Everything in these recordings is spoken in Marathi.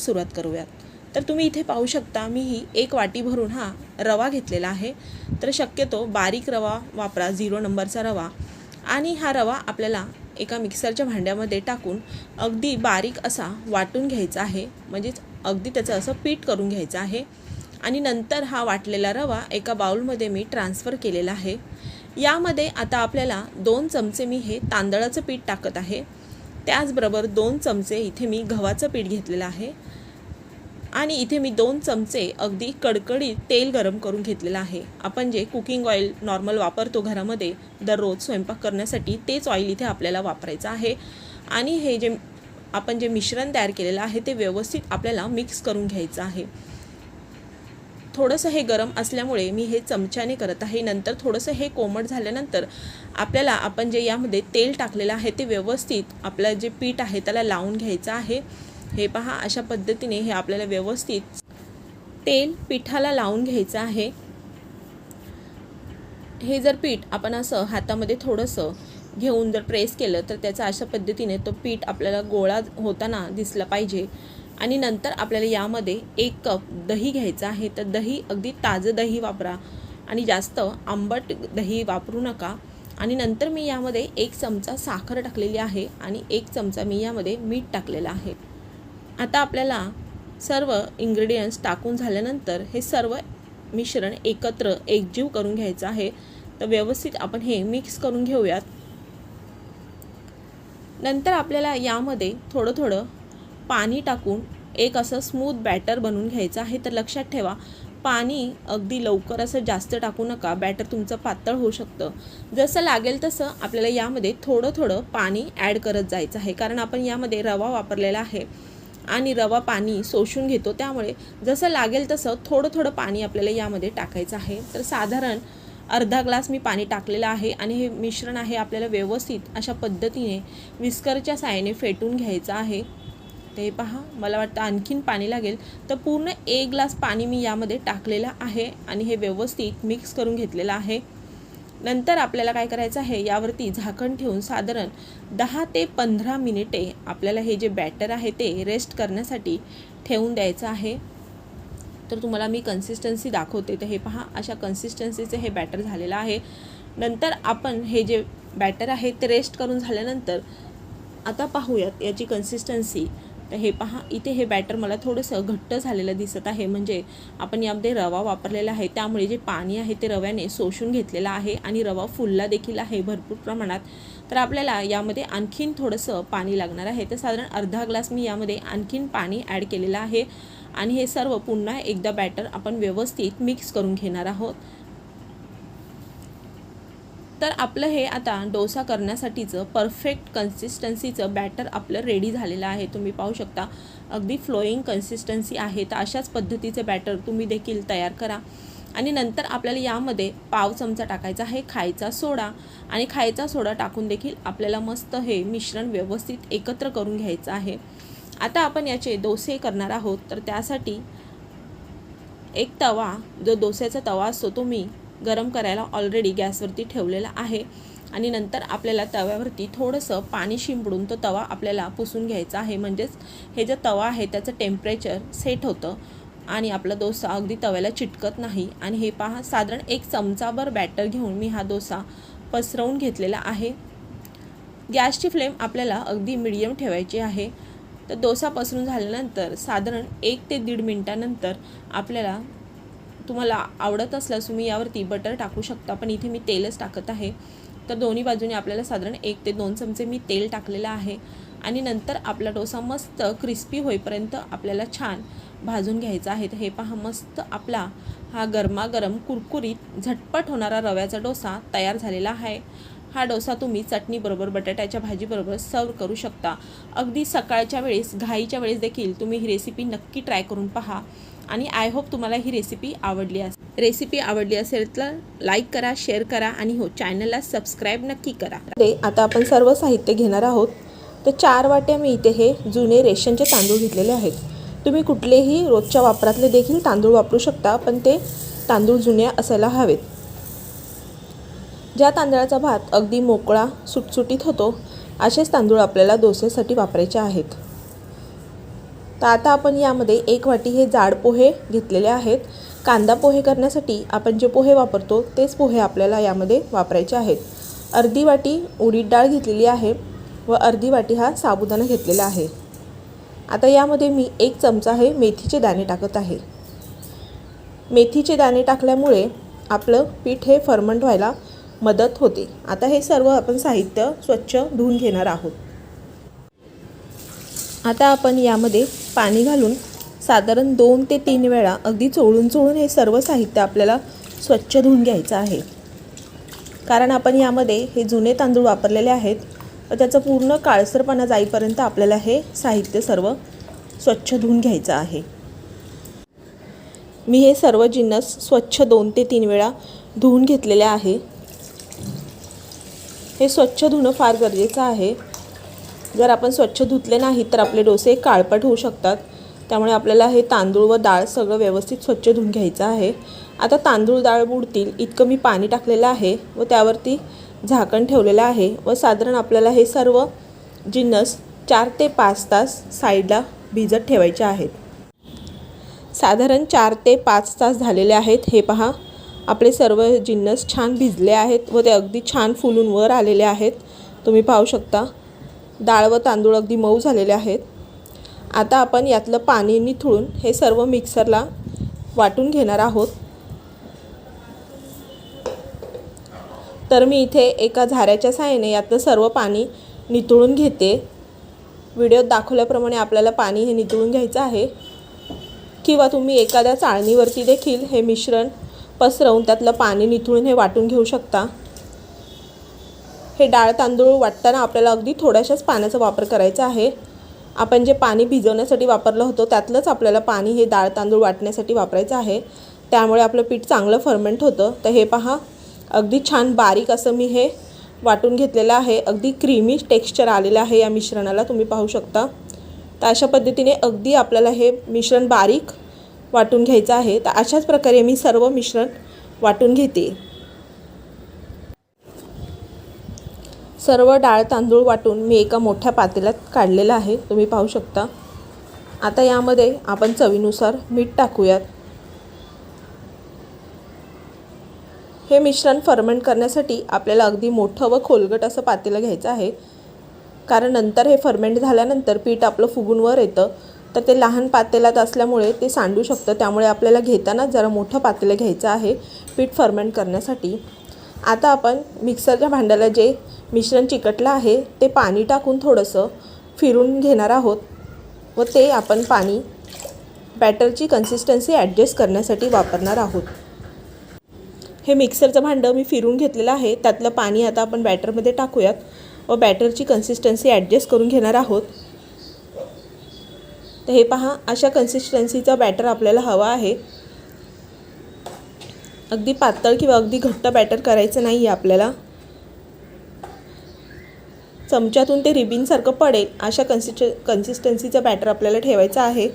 सुरुवात करूयात। तर तुम्ही इथे पाहू शकता मी ही 1 वाटी भरून हा रवा घेतलेला आहे। तर शक्यतो बारीक रवा वापरा, 0 नंबरचा रवा। आणि हा रवा आपल्याला एका मिक्सरच्या भांड्यामध्ये टाकून अगदी बारीक असा वाटून घ्यायचा आहे, म्हणजेच अगदी त्याचं असं पीठ करून घ्यायचं आहे। आणि नंतर हा वाटलेला रवा एका बाउलमध्ये मी ट्रान्सफर केलेला आहे। यामध्ये आता आपल्याला 2 चमचे मी हे तांदळाचं पीठ टाकत आहे, त्याचबरोबर 2 चमचे इथे मी गव्हाचं पीठ घेतलेलं आहे आणि इथे मी 2 चमचे अगदी कडकडीत तेल गरम करून घेतलेलं आहे। आपण जे कुकिंग ऑइल नॉर्मल वापरतो घरामध्ये दररोज स्वयंपाक करण्यासाठी, तेच ऑइल इथे आपल्याला वापरायचं आहे। आणि हे जे आपण जे मिश्रण तयार केलेलं आहे ते व्यवस्थित आपल्याला मिक्स करून घ्यायचं आहे। थोडंसं हे गरम असल्यामुळे मी हे चमच्याने करत आहे। नंतर थोडंसं हे कोमट झाल्यानंतर आपल्याला आपण जे यामध्ये तेल टाकलेलं आहे ते व्यवस्थित आपलं जे पीठ आहे त्याला लावून घ्यायचं आहे। हे पहा, अशा पद्धतीने हे आपल्याला व्यवस्थित तेल पिठाला लावून घ्यायचं आहे। हे जर पीठ आपण असं हातामध्ये थोडंसं घेऊन जर प्रेस केलं तर त्याचा अशा पद्धतीने तो पीठ आपल्याला गोळा होताना दिसला पाहिजे। आणि नंतर आपल्याला यामध्ये 1 कप दही घ्यायचं आहे। तर दही अगदी ताजं दही वापरा आणि जास्त आंबट दही वापरू नका। आणि नंतर मी यामध्ये 1 चमचा साखर टाकलेली आहे आणि 1 चमचा मी यामध्ये मीठ टाकलेलं आहे। आता आपल्याला सर्व इन्ग्रेडियंट्स टाकून झाल्यानंतर हे सर्व मिश्रण एकत्र एकजीव करून घ्यायचं आहे। तर व्यवस्थित आपण हे मिक्स करून घेऊयात। नंतर आपल्याला यामध्ये थोडं थोडं पाणी टाकून एक असं स्मूथ बॅटर बनवून घ्यायचं आहे। तर लक्षात ठेवा, पाणी अगदी लवकर असं जास्त टाकू नका, बॅटर तुमचं पातळ होऊ शकतं। जसं लागेल तसं आपल्याला यामध्ये थोडं थोडं पाणी ॲड करत जायचं आहे, कारण आपण यामध्ये रवा वापरलेला आहे आणि रवा पाणी शोषून घेतो, त्यामुळे जसं लागेल तसं थोडं थोडं पाणी आपल्याला यामध्ये टाकायचं आहे। तर साधारण अर्धा ग्लास मी पाणी टाकलेलं आहे आणि हे मिश्रण आहे आपल्याला व्यवस्थित अशा पद्धतीने विस्करच्या साहाय्याने फेटून घ्यायचं आहे। ते पहा, मला वाटतं आणखीन पाणी लागेल, तर पूर्ण 1 ग्लास पाणी मी यामध्ये टाकलेलं आहे आणि हे व्यवस्थित मिक्स करून घेतलेलं आहे। नंतर आपल्याला काय करायचं आहे, यावरती झाकण ठेवून साधारण 10 ते 15 मिनिटे आपल्याला हे जे बॅटर आहे ते रेस्ट करण्यासाठी ठेवून द्यायचं आहे। तर तुम्हाला मी कन्सिस्टन्सी दाखवते। तर हे पहा, अशा कन्सिस्टन्सीचे हे बॅटर झालेलं आहे। नंतर आपण हे जे बॅटर आहे ते रेस्ट करून झाल्यानंतर आता पाहूयात याची कन्सिस्टन्सी। तर हे पहा, इथे हे बॅटर मला थोडंसं घट्ट झालेलं दिसत आहे, म्हणजे आपण यामध्ये रवा वापरलेला आहे, त्यामुळे जे पाणी आहे ते रव्याने शोषून घेतलेलं आहे आणि रवा फुलला देखील आहे भरपूर प्रमाणात। तर आपल्याला यामध्ये आणखीन थोडंसं पाणी लागणार आहे। तर साधारण अर्धा ग्लास मी यामध्ये आणखीन पाणी ॲड केलेलं आहे आणि हे सर्व पुन्हा एकदा बॅटर आपण व्यवस्थित मिक्स करून घेणार आहोत। तर आपलं हे आता डोसा करण्यासाठीचं परफेक्ट कन्सिस्टन्सीचं बॅटर आपलं रेडी झालेलं आहे। तुम्ही पाहू शकता अगदी फ्लोईंग कन्सिस्टन्सी आहे। तर अशाच पद्धतीचं बॅटर तुम्ही देखील तयार करा। आणि नंतर आपल्याला यामध्ये पाव चमचा टाकायचा आहे खायचा सोडा, आणि खायचा सोडा टाकून देखील आपल्याला मस्त हे मिश्रण व्यवस्थित एकत्र करून घ्यायचं आहे। आता आपण याचे डोसे करणार आहोत। तर त्यासाठी एक तवा, जो डोस्याचा तवा असतो तो मी गरम करायला ऑलरेडी गॅसवरती ठेवलेला आहे आणि नंतर आपल्याला तव्यावरती थोडंसं पाणी शिंपडून तो तवा आपल्याला पुसून घ्यायचा आहे, म्हणजेच हे जे तवा आहे त्याचं टेम्परेचर सेट होतं आणि आपला डोसा अगदी तव्याला चिटकत नाही। आणि हे पहा, साधारण 1 चमचाभर बॅटर घेऊन मी हा डोसा पसरवून घेतलेला आहे। गॅसची फ्लेम आपल्याला अगदी मीडियम ठेवायची आहे। तर डोसा पसरून झाल्यानंतर साधारण 1 ते 1.5 मिनिटानंतर आपल्याला, तुम्हाला आवडत असल्यास तुम्ही यावरती बटर टाकू शकता, पण इथे मी तेलच टाकत आहे। तर दोन्ही बाजूने आपल्याला साधारण 1 ते 2 चमचे मी तेल टाकलेलं आहे आणि नंतर आपला डोसा मस्त क्रिस्पी होईपर्यंत आपल्याला छान भाजून घ्यायचा आहे। तर हे पहा, मस्त आपला हा गरमागरम कुरकुरीत झटपट होणारा रव्याचा डोसा तयार झालेला आहे। हा डोसा तुम्ही चटणीबरोबर, बटाट्याच्या भाजीबरोबर सर्व करू शकता। अगदी सकाळच्या वेळेस, घाईच्या वेळेस देखील तुम्ही ही रेसिपी नक्की ट्राय करून पहा आणि आय होप तुम्हाला ही रेसिपी आवडली असेल तर लाईक करा, शेअर करा आणि हो, चॅनलला सबस्क्राईब नक्की करा। आता आपण सर्व साहित्य घेणार आहोत। तर 4 वाट्या मी इथे हे जुने रेशनचे तांदूळ घेतलेले आहेत। तुम्ही कुठलेही रोजच्या वापरातले देखील तांदूळ वापरू शकता, पण ते तांदूळ जुने असायला हवेत। ज्या तांदळाचा भात अगदी मोकळा सुटसुटीत होतो, असेच तांदूळ आपल्याला डोसेसाठी वापरायचे आहेत। तर आता आपण यामध्ये 1 वाटी हे जाड पोहे घेतलेले आहेत। कांदा पोहे करण्यासाठी आपण जे पोहे वापरतो तेच पोहे आपल्याला यामध्ये वापरायचे आहेत। अर्धी वाटी उडीद डाळ घेतलेली आहे व अर्धी वाटी हा साबुदाणा घेतलेला आहे। आता यामध्ये मी 1 चमचा हे मेथीचे दाणे टाकत आहे। मेथीचे दाणे टाकल्यामुळे आपलं पीठ हे फर्मंट व्हायला मदत होते। आता हे सर्व आपण साहित्य स्वच्छ धुवून घेणार आहोत। आता आपण यामध्ये पाणी घालून साधारण 2 ते 3 वेळा अगदी चोळून हे सर्व साहित्य आपल्याला स्वच्छ धुवून घ्यायचं आहे। कारण आपण यामध्ये हे जुने तांदूळ वापरलेले आहेत व त्याचा पूर्ण काळसरपणा जाईपर्यंत आपल्याला हे साहित्य सर्व स्वच्छ धुवून घ्यायचं आहे। मी हे सर्व जिन्नस स्वच्छ 2 ते 3 वेळा धुवून घेतलेले आहे। हे स्वच्छ धुणं फार गरजेचं आहे। जर आपण स्वच्छ धुतले नाही तर आपले डोसे काळपट होऊ शकतात। त्यामुळे आपल्याला हे तांदूळ व डाळ सगळं व्यवस्थित स्वच्छ धुवून घ्यायचं आहे। आता तांदूळ डाळ बुडतील इतकं मी पाणी टाकलेलं आहे व त्यावरती झाकण ठेवलेलं आहे व साधारण आपल्याला हे सर्व जिन्नस 4 ते 5 तास साईडला भिजत ठेवायचे आहेत। साधारण 4 ते 5 तास झालेले आहेत। हे पहा आपले सर्व जिन्नस छान भिजले आहेत व ते अगदी छान फुलून वर आलेले आहेत। तुम्ही पाहू शकता डाळ व तांदूळ अगदी मऊ झालेले आहेत। आता आपण यातलं पाणी निथळून हे सर्व मिक्सरला वाटून घेणार आहोत। तर मी इथे एका झाऱ्याच्या सहाय्याने यातलं सर्व पाणी निथळून घेते। व्हिडिओत दाखवल्याप्रमाणे आपल्याला पाणी हे निथळून घ्यायचं आहे किंवा तुम्ही एखाद्या चाळणीवरती देखील हे मिश्रण पसरवून त्यातलं पाणी निथळून हे वाटून घेऊ शकता। हे डाळ तांदूळ वाटताना आपल्याला अगदी थोड्याशाच पाण्याचा वापर करायचा आहे। आपण जे पाणी भिजवण्यासाठी वापरलं होतं त्यातलंच आपल्याला पाणी हे डाळ तांदूळ वाटण्यासाठी वापरायचं आहे। त्यामुळे आपलं पीठ चांगलं फर्मेंट होतं। तर हे पहा अगदी छान बारीक असं मी हे वाटून घेतलेलं आहे। अगदी क्रीमी टेक्स्चर आलेलं आहे या मिश्रणाला, तुम्ही पाहू शकता। तर अशा पद्धतीने अगदी आपल्याला हे मिश्रण बारीक वाटून घ्यायचं आहे। तर अशाच प्रकारे मी सर्व मिश्रण वाटून घेते। सर्व डाळ तांदूळ वाटून मी एका मोठ्या पातेल्यात काढलेलं आहे, तुम्ही पाहू शकता। आता यामध्ये आपण चवीनुसार मीठ टाकूयात। हे मिश्रण फर्मेंट करण्यासाठी आपल्याला अगदी मोठं व खोलगट असं पातेलं घ्यायचं आहे। कारण नंतर हे फर्मेंट झाल्यानंतर पीठ आपलं फुगून वर येतं, तर ते लहान पातेल्यात असल्यामुळे ते सांडू शकतं। त्यामुळे आपल्याला घेताना जरा मोठं पातेलं घ्यायचं आहे पीठ फर्मेंट करण्यासाठी। आता आपण मिक्सरच्या भांड्याला जे मिश्रण चिकटलं आहे ते पाणी टाकून थोडंसं फिरून घेणार आहोत व ते आपण पाणी बॅटरची कन्सिस्टन्सी ॲडजस्ट करण्यासाठी वापरणार आहोत। हे मिक्सरचं भांडं मी फिरून घेतलेलं आहे, त्यातलं पाणी आता आपण बॅटरमध्ये टाकूयात व बॅटरची कन्सिस्टन्सी ॲडजस्ट करून घेणार आहोत। तर हे पहा अशा कन्सिस्टन्सीचा बॅटर आपल्याला हवा आहे। अगदी पातळ किंवा अगदी घट्ट बॅटर करायचं नाही आहे आपल्याला। चमच्यातून ते रिबिनसारखं पडेल अशा कन्सिस्टन्सीचं बॅटर आपल्याला ठेवायचं आहे।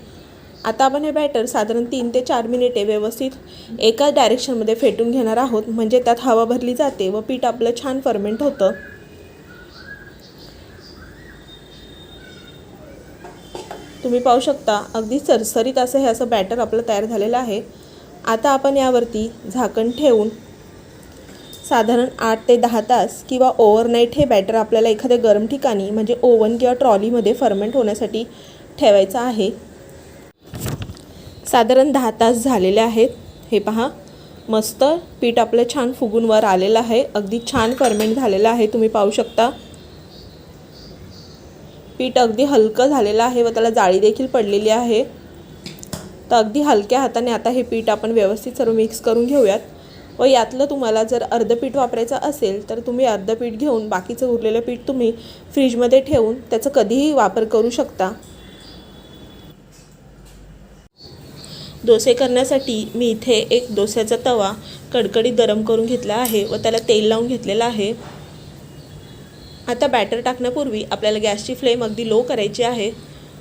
आता आपण हे बॅटर साधारण 3 ते 4 मिनिटे व्यवस्थित एकाच डायरेक्शनमध्ये फेटून घेणार आहोत, म्हणजे त्यात हवा भरली जाते व पीठ आपलं छान फर्मेंट होतं। तुम्ही पाहू शकता अगदी सरसरीत असं हे असं बॅटर आपलं तयार झालेलं आहे। आता आपण यावरती झाकण ठेवून साधारण 8 ते 10 तास किंवा ओव्हरनाईट हे बॅटर आपल्याला एखाद्या गरम ठिकाणी म्हणजे ओव्हन किंवा ट्रॉलीमध्ये फर्मेंट होण्यासाठी ठेवायचं आहे। साधारण 10 तास झालेले आहेत। हे पहा मस्त पीठ आपलं छान फुगून वर आलेलं आहे, अगदी छान फर्मेंट झालेलं आहे, तुम्ही पाहू शकता। पीठ अगदी हलकं झालेलं आहे व त्याला जाळी देखील पडलेली आहे। तर अगदी हलक्या हाताने आता हे पीठ आपण व्यवस्थित सर्व मिक्स करून घेऊयात व यातलं तुम्हाला जर अर्धं पीठ वापरायचं असेल तर तुम्ही अर्धं पीठ घेऊन बाकीचं उरलेलं पीठ तुम्ही फ्रीजमध्ये ठेवून त्याचा कधीही वापर करू शकता। डोसे करण्यासाठी मी इथे एक डोस्याचा तवा कडकडीत गरम करून घेतला आहे व त्याला तेल लावून घेतलेलं आहे। आता बॅटर टाकण्यापूर्वी आपल्याला गॅसची फ्लेम अगदी लो करायची आहे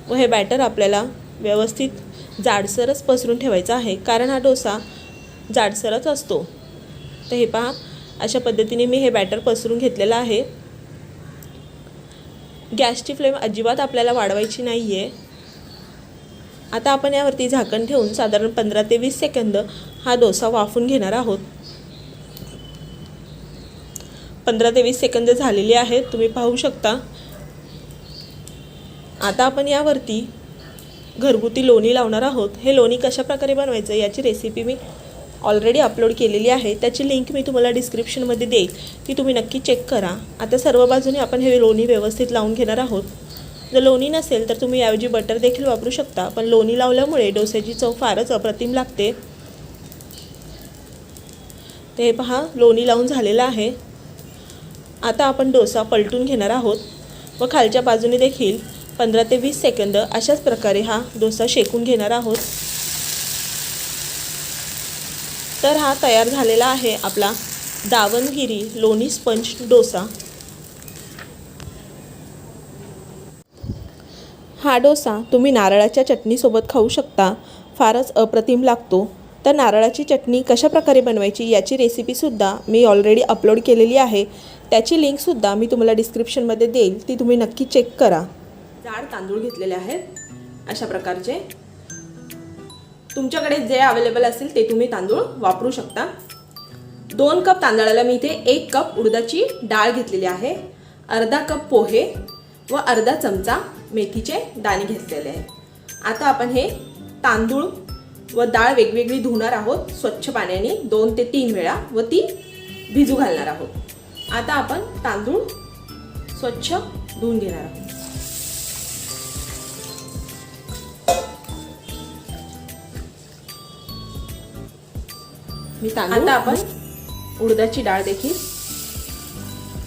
व हे बॅटर आपल्याला व्यवस्थित जाडसरच पसरून ठेवायचा आहे, कारण हा डोसा जाडसरच असतो। तर हे पहा अशा पद्धतीने मी हे बॅटर पसरून घेतलेलं आहे। गॅसची फ्लेम अजिबात आपल्याला वाढवायची नाही आहे। आता आपण यावरती झाकण ठेवून साधारण 15 ते 20 सेकंद हा डोसा वाफून घेणार आहोत. 15 ते 20 सेकंद झालेली आहेत, तुम्ही पाहू शकता. आता आपण यावरती घरगुती लोणी लावणार आहोत. हे लोणी कशा प्रकारे बनवायचं याची रेसिपी मी ऑलरेडी अपलोड केलेली आहे. त्याची लिंक मी तुम्हाला डिस्क्रिप्शनमध्ये देईल, ती तुम्ही नक्की चेक करा. आता सर्व बाजूने आपण हे लोणी व्यवस्थित लावून घेणार आहोत. जर लोणी नसेल तर तुम्ही याऐवजी बटर देखील वापरू शकता, पण लोणी लावल्यामुळे डोस्याची चव फारच अप्रतिम लागते. ते पहा, लोणी लावून झालेलं आहे. आता आपण डोसा पलटून घेणार आहोत व खालच्या बाजूने देखील 15 ते 20 सेकंद अशाच प्रकारे हा डोसा शेकून घेणार आहोत. तर हा तयार झालेला आहे आपला दावणगिरी लोणी स्पंज डोसा. हा डोसा तुम्ही नारळाच्या चटणीसोबत खाऊ शकता, फारच अप्रतिम लागतो. तर नारळाची चटणी कशा प्रकारे बनवायची याची रेसिपीसुद्धा मी ऑलरेडी अपलोड केलेली आहे. त्याची लिंकसुद्धा मी तुम्हाला डिस्क्रिप्शनमध्ये देईल, ती तुम्ही नक्की चेक करा. जाड तांदूळ घेतलेले आहेत अशा प्रकारचे. तुमच्याकडे जे अवेलेबल असेल ते तुम्ही तांदूळ वापरू शकता. 2 कप तांदळाला मी इथे 1 कप उडदाची डाळ घेतलेली आहे, अर्धा कप पोहे व अर्धा चमचा मेथीचे दाणे घेतलेले आहेत. आता आपण हे तांदूळ व डाळ वेगवेगळी धुणार आहोत स्वच्छ पाण्याने 2 ते 3 वेळा व ती भिजू घालणार आहोत. आता आपण तांदूळ स्वच्छ धुवून घेणार आहोत. आता आपण उडदाची डाळ देखील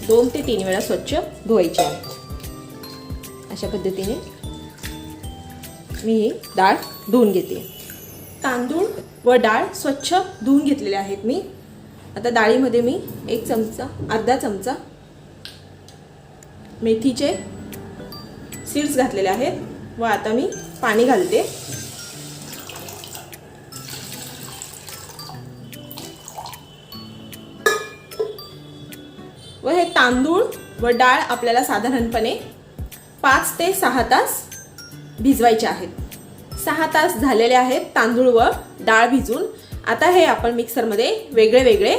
2 ते 3 वेळा स्वच्छ धुवायची आहे. अशा पद्धतीने मी ही डाळ धुवून घेते. तांदूळ व डाळ स्वच्छ धुवून घेतलेले आहेत मी. आता डाळीमध्ये मी अर्धा चमचा मेथीचे सीड्स घातलेले आहेत व आता मी पाणी घालते. व हे तांदूळ व डाळ आपल्याला साधारणपणे 5 ते 6 तास भिजवायचे आहेत. 6 तास झालेले आहेत तांदूळ व डाळ भिजून. आता हे आपण मिक्सरमध्ये वेगळे वेगळे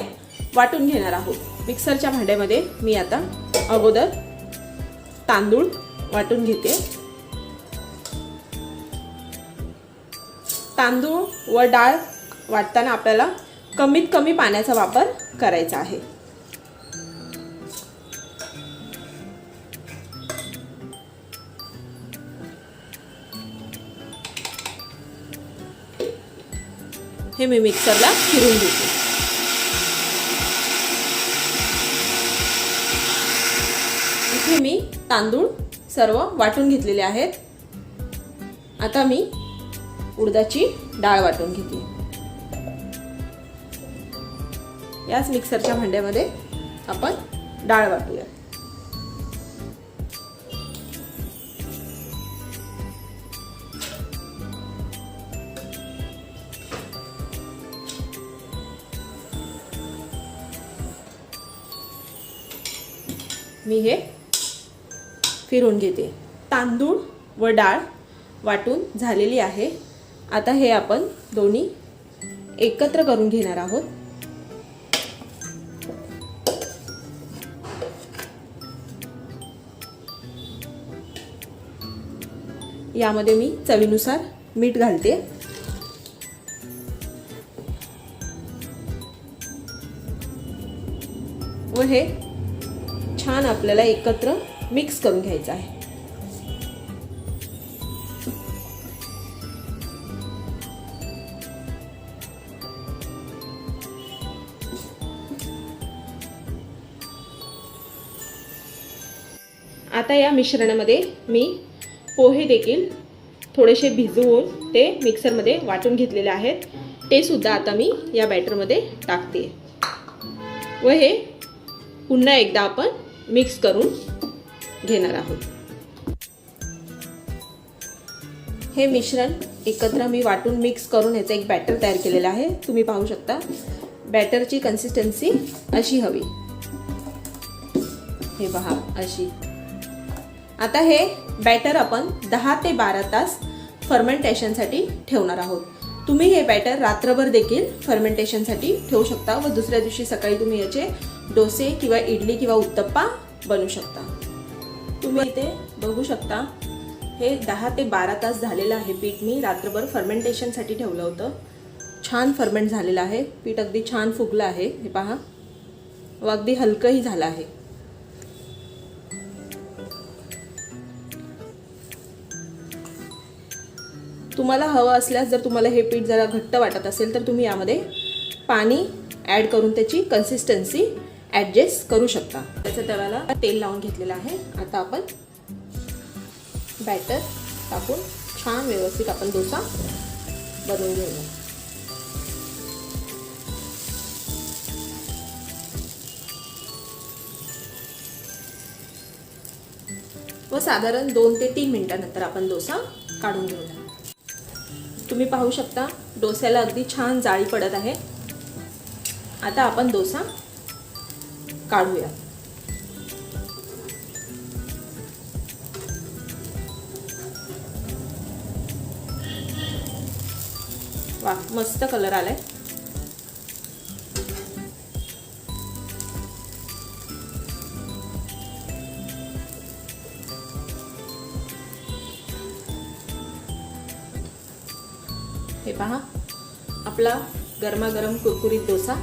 वाटून घेणार आहोत. मिक्सरच्या भांड्यामध्ये मी आता अगोदर तांदूळ वाटून घेते. तांदूळ व डाळ वाटताना आपल्याला कमीत कमी पाण्याचा वापर करायचा आहे. हे मी मिक्सरला फिरून घेते. इथे मी तांदूळ सर्व वाटून घेतलेले आहेत. आता मी उडदाची डाळ वाटून घेते. याच मिक्सरच्या भांड्यामध्ये आपण डाळ वाटूया. मी हे फिरून घेते. तांदूळ व डाळ वाटून झालेली आहे. आता हे आपण दोन्ही एकत्र करून घेणार आहोत. यामध्ये मी चवीनुसार मीठ घालते. व हे छान आपल्याला एकत्र मिक्स करून घ्यायचं आहे. आता या मिश्रणामध्ये मी पोहे देखील थोडेसे भिजवून ते मिक्सरमध्ये वाटून घेतलेले आहेत. ते सुद्धा आता मी या बॅटरमध्ये टाकते व हे पुन्हा एकदा आपण मिक्स करून घेणार आहोत. हे मिश्रण एकत्र मी वाटून मिक्स करून याचं एक बॅटर तयार केलेलं आहे. तुम्ही पाहू शकता बॅटरची कन्सिस्टन्सी अशी हवी. हे पहा अशी. आता हे बॅटर आपण 10 ते 12 तास फर्मेंटेशनसाठी ठेवणार आहोत. तुम्ही हे बॅटर रात्रभर देखील फर्मेंटेशनसाठी ठेवू शकता व दुसऱ्या दिवशी सकाळी तुम्ही याचे डोसे किंवा इडली किंवा उत्तप्पा बनवू शकता. तुम्ही इथे बघू शकता हे 10 ते 12 तास झालेलं आहे पीठ मी रात्रभर फर्मेंटेशनसाठी ठेवलं होतं. छान फर्मेंट झालेलं आहे पीठ, अगदी छान फुगलं आहे. हे पहा व अगदी हलकंही झालं आहे. तुम्हाला हवं असल्यास जर तुम्हाला हे पीठ जरा घट्ट वाटत असेल तर तुम्ही यामध्ये पाणी ॲड करून त्याची कन्सिस्टन्सी ॲडजस्ट करू शकता. त्याच्या तव्याला तेल लावून घेतलेलं आहे. आता आपण बॅटर टाकून छान व्यवस्थित आपण डोसा बनवून घेऊया. व साधारण 2 ते 3 मिनिटांनंतर आपण डोसा काढून घेऊया. तुम्ही पाहू शकता डोस्याला अगदी छान जाळी पडत आहे. आता आपण डोसा काढूया. वा, मस्त कलर आलाय. हे पहा आपला गरमागरम कुरकुरीत डोसा